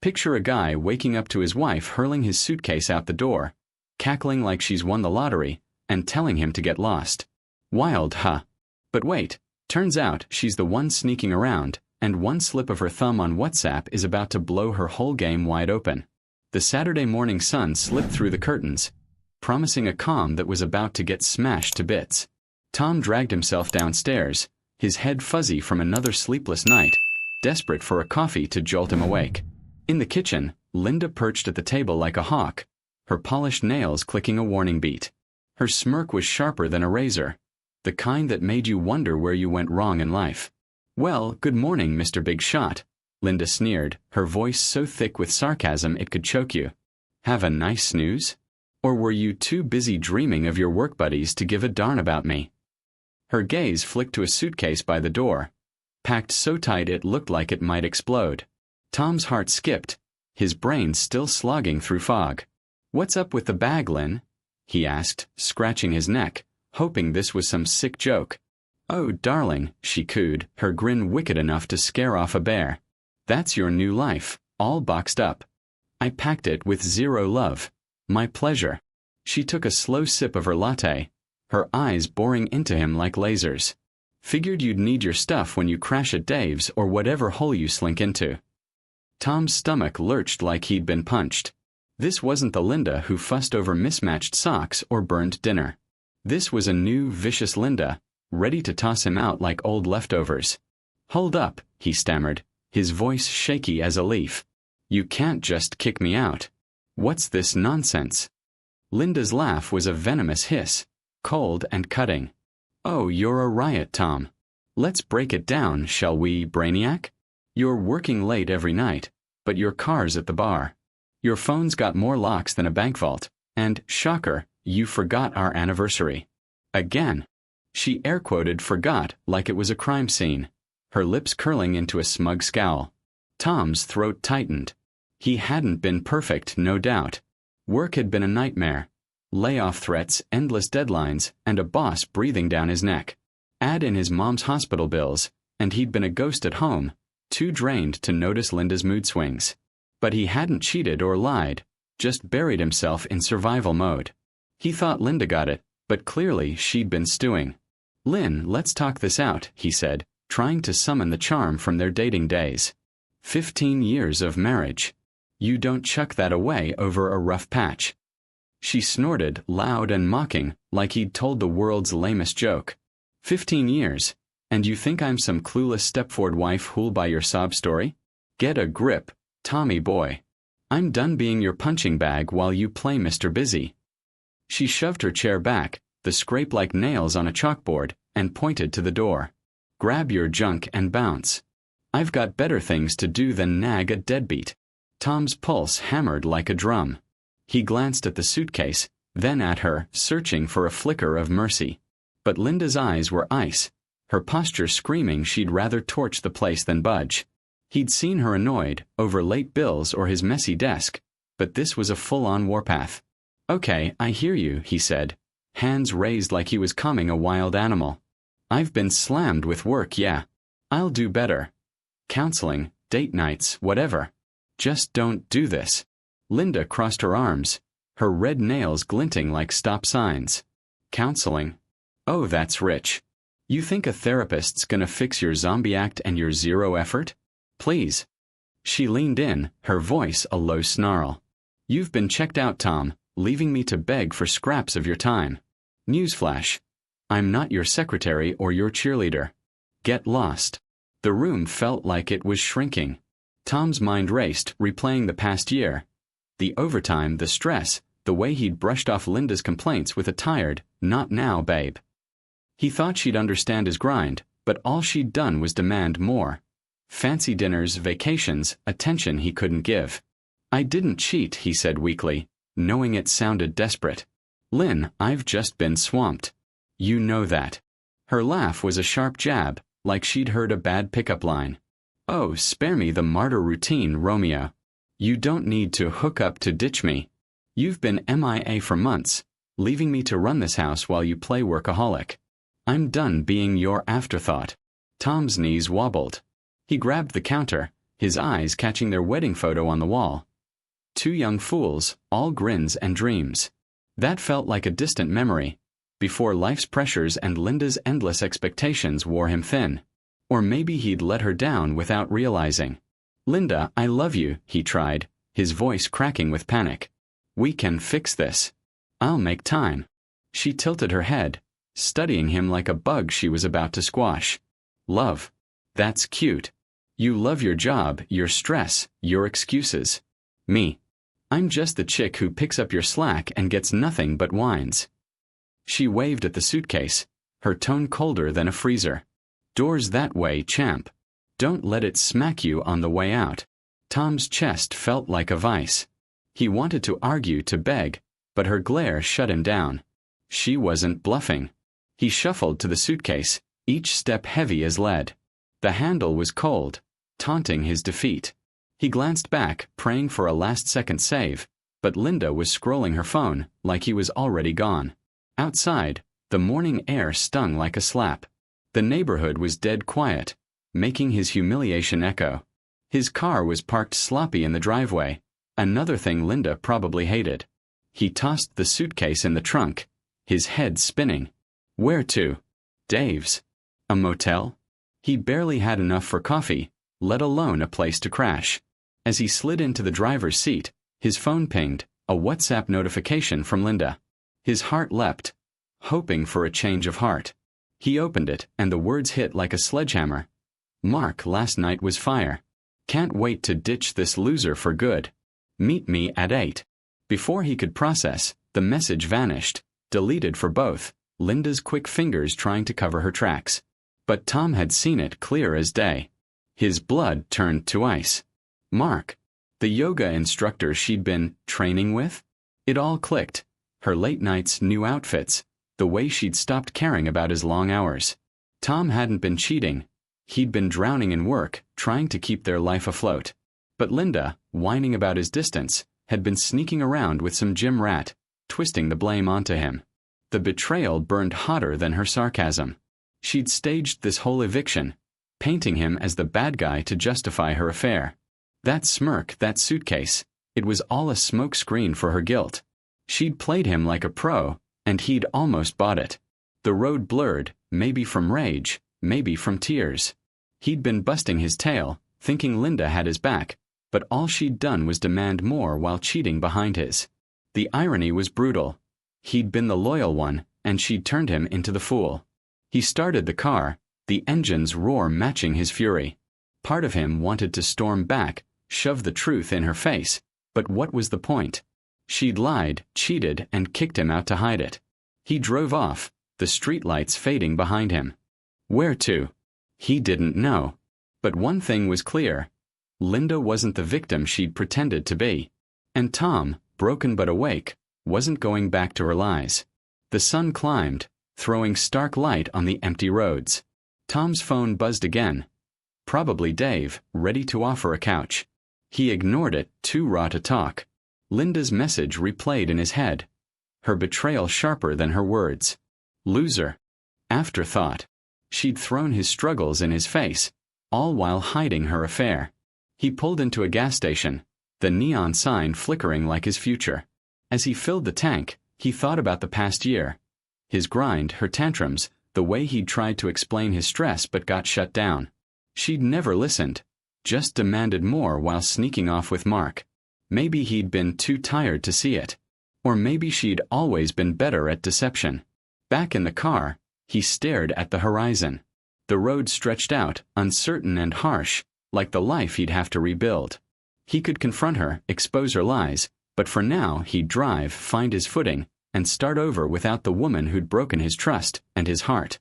Picture a guy waking up to his wife hurling his suitcase out the door, cackling like she's won the lottery, and telling him to get lost. Wild, huh? But wait, turns out she's the one sneaking around, and one slip of her thumb on WhatsApp is about to blow her whole game wide open. The Saturday morning sun slipped through the curtains, promising a calm that was about to get smashed to bits. Tom dragged himself downstairs, his head fuzzy from another sleepless night, desperate for a coffee to jolt him awake. In the kitchen, Linda perched at the table like a hawk, her polished nails clicking a warning beat. Her smirk was sharper than a razor, the kind that made you wonder where you went wrong in life. "Well, good morning, Mr. Big Shot," Linda sneered, her voice so thick with sarcasm it could choke you. "Have a nice snooze? Or were you too busy dreaming of your work buddies to give a darn about me?" Her gaze flicked to a suitcase by the door, packed so tight it looked like it might explode. Tom's heart skipped, his brain still slogging through fog. "What's up with the bag, Lynn?" he asked, scratching his neck, hoping this was some sick joke. "Oh, darling," she cooed, her grin wicked enough to scare off a bear. "That's your new life, all boxed up." "I packed it with zero love. My pleasure." She took a slow sip of her latte, her eyes boring into him like lasers. "Figured you'd need your stuff when you crash at Dave's or whatever hole you slink into." Tom's stomach lurched like he'd been punched. This wasn't the Linda who fussed over mismatched socks or burned dinner. This was a new, vicious Linda, ready to toss him out like old leftovers. "Hold up," he stammered, his voice shaky as a leaf. "You can't just kick me out. What's this nonsense?" Linda's laugh was a venomous hiss, cold and cutting. "Oh, you're a riot, Tom. Let's break it down, shall we, Brainiac? You're working late every night, but your car's at the bar. Your phone's got more locks than a bank vault, and, shocker, you forgot our anniversary. Again." She air-quoted forgot like it was a crime scene, her lips curling into a smug scowl. Tom's throat tightened. He hadn't been perfect, no doubt. Work had been a nightmare. Layoff threats, endless deadlines, and a boss breathing down his neck. Add in his mom's hospital bills, and he'd been a ghost at home, too drained to notice Linda's mood swings. But he hadn't cheated or lied, just buried himself in survival mode. He thought Linda got it, but clearly she'd been stewing. "Lynn, let's talk this out," he said, trying to summon the charm from their dating days. 15 years of marriage. You don't chuck that away over a rough patch. She snorted, loud and mocking, like he'd told the world's lamest joke. 15 years, and you think I'm some clueless Stepford wife who'll buy your sob story? Get a grip, Tommy boy. I'm done being your punching bag while you play Mr. Busy. She shoved her chair back, the scrape like nails on a chalkboard, and pointed to the door. "Grab your junk and bounce. I've got better things to do than nag a deadbeat." Tom's pulse hammered like a drum. He glanced at the suitcase, then at her, searching for a flicker of mercy. But Linda's eyes were ice, her posture screaming she'd rather torch the place than budge. He'd seen her annoyed, over late bills or his messy desk, but this was a full-on warpath. "Okay, I hear you," he said, hands raised like he was calming a wild animal. "I've been slammed with work, yeah. I'll do better. Counseling, date nights, whatever. Just don't do this." Linda crossed her arms, her red nails glinting like stop signs. "Counseling? Oh, that's rich. You think a therapist's gonna fix your zombie act and your zero effort? Please." She leaned in, her voice a low snarl. "You've been checked out, Tom, leaving me to beg for scraps of your time. Newsflash. I'm not your secretary or your cheerleader. Get lost." The room felt like it was shrinking. Tom's mind raced, replaying the past year. The overtime, the stress, the way he'd brushed off Linda's complaints with a tired, "Not now, babe." He thought she'd understand his grind, but all she'd done was demand more. Fancy dinners, vacations, attention he couldn't give. "I didn't cheat," he said weakly, knowing it sounded desperate. "Lynn, I've just been swamped. You know that." Her laugh was a sharp jab, like she'd heard a bad pickup line. "Oh, spare me the martyr routine, Romeo. You don't need to hook up to ditch me. You've been MIA for months, leaving me to run this house while you play workaholic. I'm done being your afterthought." Tom's knees wobbled. He grabbed the counter, his eyes catching their wedding photo on the wall. Two young fools, all grins and dreams. That felt like a distant memory, before life's pressures and Linda's endless expectations wore him thin. Or maybe he'd let her down without realizing. "Linda, I love you," he tried, his voice cracking with panic. "We can fix this. I'll make time." She tilted her head, studying him like a bug she was about to squash. "Love. That's cute. You love your job, your stress, your excuses. Me. I'm just the chick who picks up your slack and gets nothing but whines." She waved at the suitcase, her tone colder than a freezer. "Doors that way, champ. Don't let it smack you on the way out." Tom's chest felt like a vice. He wanted to argue, to beg, but her glare shut him down. She wasn't bluffing. He shuffled to the suitcase, each step heavy as lead. The handle was cold, taunting his defeat. He glanced back, praying for a last-second save, but Linda was scrolling her phone like he was already gone. Outside, the morning air stung like a slap. The neighborhood was dead quiet, making his humiliation echo. His car was parked sloppy in the driveway, another thing Linda probably hated. He tossed the suitcase in the trunk, his head spinning. Where to? Dave's. A motel? He barely had enough for coffee, let alone a place to crash. As he slid into the driver's seat, his phone pinged, a WhatsApp notification from Linda. His heart leapt, hoping for a change of heart. He opened it, and the words hit like a sledgehammer. "Mark last night was fire. Can't wait to ditch this loser for good. Meet me at 8. Before he could process, the message vanished, deleted for both, Linda's quick fingers trying to cover her tracks. But Tom had seen it clear as day. His blood turned to ice. Mark, the yoga instructor she'd been training with? It all clicked. Her late nights, new outfits, the way she'd stopped caring about his long hours. Tom hadn't been cheating. He'd been drowning in work, trying to keep their life afloat. But Linda, whining about his distance, had been sneaking around with some gym rat, twisting the blame onto him. The betrayal burned hotter than her sarcasm. She'd staged this whole eviction, painting him as the bad guy to justify her affair. That smirk, that suitcase, it was all a smokescreen for her guilt. She'd played him like a pro, and he'd almost bought it. The road blurred, maybe from rage, maybe from tears. He'd been busting his tail, thinking Linda had his back, but all she'd done was demand more while cheating behind his. The irony was brutal. He'd been the loyal one, and she'd turned him into the fool. He started the car, the engine's roar matching his fury. Part of him wanted to storm back, shove the truth in her face, but what was the point? She'd lied, cheated, and kicked him out to hide it. He drove off, the streetlights fading behind him. Where to? He didn't know. But one thing was clear. Linda wasn't the victim she'd pretended to be. And Tom, broken but awake, wasn't going back to her lies. The sun climbed, throwing stark light on the empty roads. Tom's phone buzzed again. Probably Dave, ready to offer a couch. He ignored it, too raw to talk. Linda's message replayed in his head, her betrayal sharper than her words. Loser. Afterthought. She'd thrown his struggles in his face, all while hiding her affair. He pulled into a gas station, the neon sign flickering like his future. As he filled the tank, he thought about the past year. His grind, her tantrums, the way he'd tried to explain his stress but got shut down. She'd never listened, just demanded more while sneaking off with Mark. Maybe he'd been too tired to see it. Or maybe she'd always been better at deception. Back in the car, he stared at the horizon. The road stretched out, uncertain and harsh, like the life he'd have to rebuild. He could confront her, expose her lies, but for now he'd drive, find his footing, and start over without the woman who'd broken his trust and his heart.